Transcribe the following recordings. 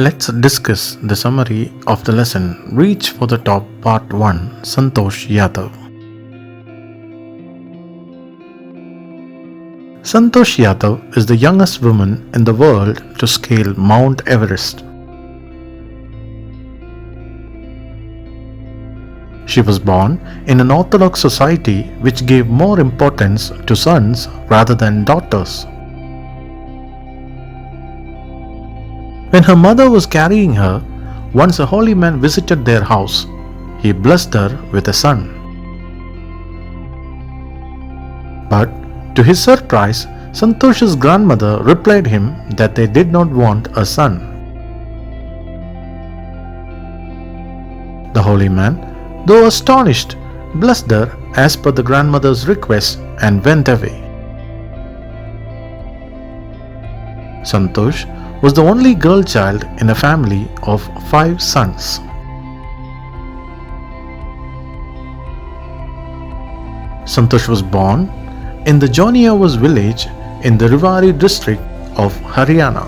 Let's discuss the summary of the lesson Reach for the Top Part 1 Santosh Yadav. Santosh Yadav is the youngest woman in the world to scale Mount Everest. She was born in an Orthodox society which gave more importance to sons rather than daughters. When her mother was carrying her, once a holy man visited their house. He blessed her with a son. But to his surprise, Santosh's grandmother replied him that they did not want a son. The holy man, though astonished, blessed her as per the grandmother's request and went away. Santosh was the only girl child in a family of 5 sons. Santosh was born in the Joniavas village in the Rewari district of Haryana.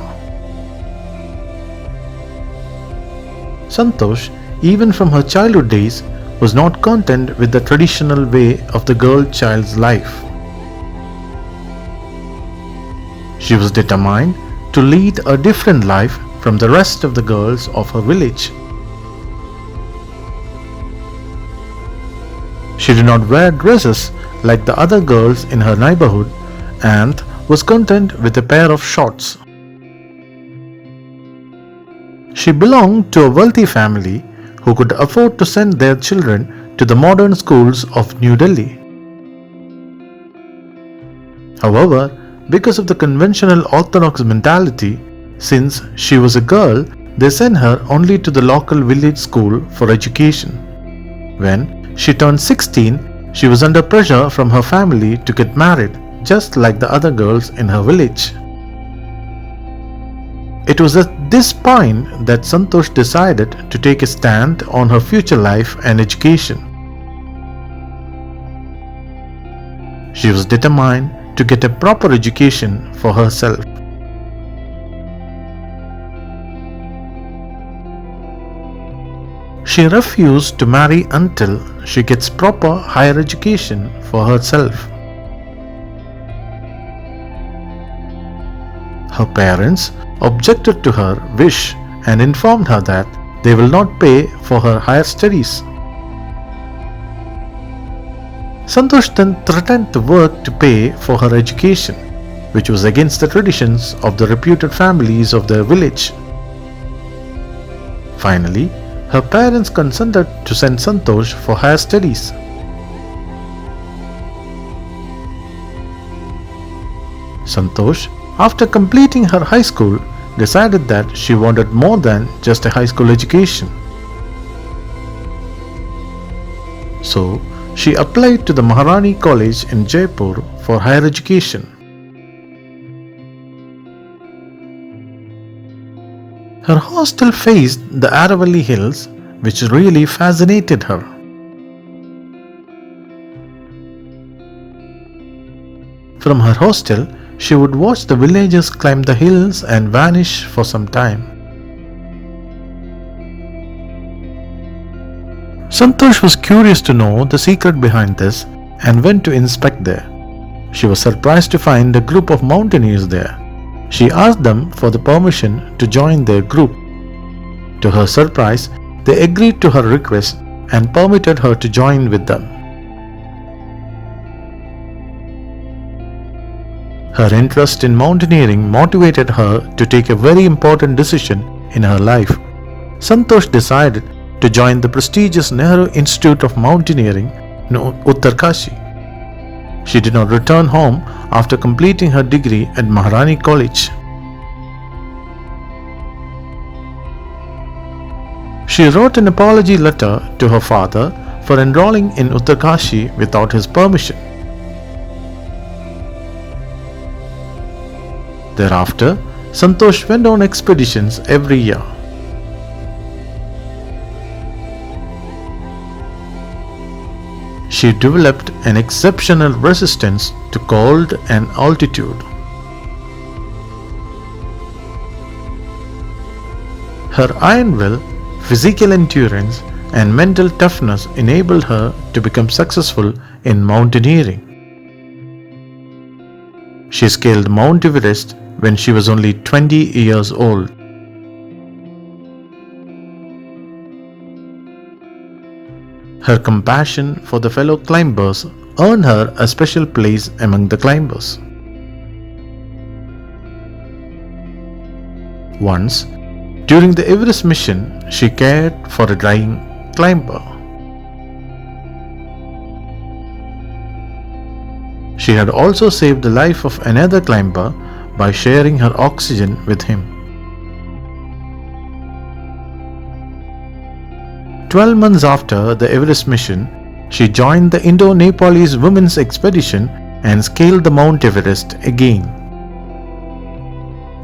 Santosh, even from her childhood days, was not content with the traditional way of the girl child's life. She was determined to lead a different life from the rest of the girls of her village. She did not wear dresses like the other girls in her neighborhood and was content with a pair of shorts. She belonged to a wealthy family who could afford to send their children to the modern schools of New Delhi. However, because of the conventional orthodox mentality, since she was a girl, they sent her only to the local village school for education. When she turned 16, she was under pressure from her family to get married, just like the other girls in her village. It was at this point that Santosh decided to take a stand on her future life and education. She was determined to get a proper education for herself. She refused to marry until she gets proper higher education for herself. Her parents objected to her wish and informed her that they will not pay for her higher studies. Santosh then threatened to work to pay for her education, which was against the traditions of the reputed families of their village. Finally, her parents consented to send Santosh for higher studies. Santosh, after completing her high school, decided that she wanted more than just a high school education. So, she applied to the Maharani College in Jaipur for higher education. Her hostel faced the Aravalli Hills, which really fascinated her. From her hostel, she would watch the villagers climb the hills and vanish for some time. Santosh was curious to know the secret behind this and went to inspect there. She was surprised to find a group of mountaineers there. She asked them for the permission to join their group. To her surprise, they agreed to her request and permitted her to join with them. Her interest in mountaineering motivated her to take a very important decision in her life. Santosh decided to join the prestigious Nehru Institute of Mountaineering in Uttarkashi. She did not return home after completing her degree at Maharani College. She wrote an apology letter to her father for enrolling in Uttarkashi without his permission. Thereafter, Santosh went on expeditions every year. She developed an exceptional resistance to cold and altitude. Her iron will, physical endurance, and mental toughness enabled her to become successful in mountaineering. She scaled Mount Everest when she was only 20 years old. Her compassion for the fellow climbers earned her a special place among the climbers. Once, during the Everest mission, she cared for a dying climber. She had also saved the life of another climber by sharing her oxygen with him. 12 months after the Everest mission, she joined the Indo-Nepalese women's expedition and scaled the Mount Everest again.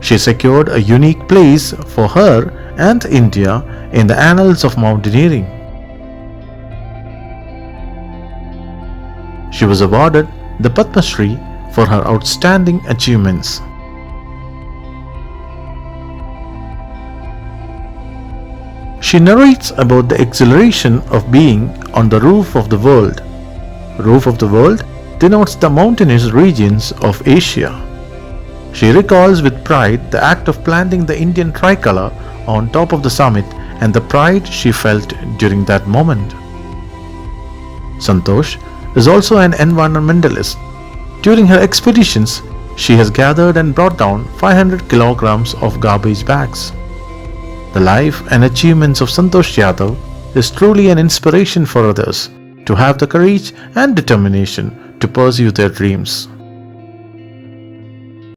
She secured a unique place for her and India in the annals of mountaineering. She was awarded the Padma Shri for her outstanding achievements. She narrates about the exhilaration of being on the roof of the world. Roof of the world denotes the mountainous regions of Asia. She recalls with pride the act of planting the Indian tricolor on top of the summit and the pride she felt during that moment. Santhosh is also an environmentalist. During her expeditions, she has gathered and brought down 500 kilograms of garbage bags. The life and achievements of Santosh Yadav is truly an inspiration for others to have the courage and determination to pursue their dreams.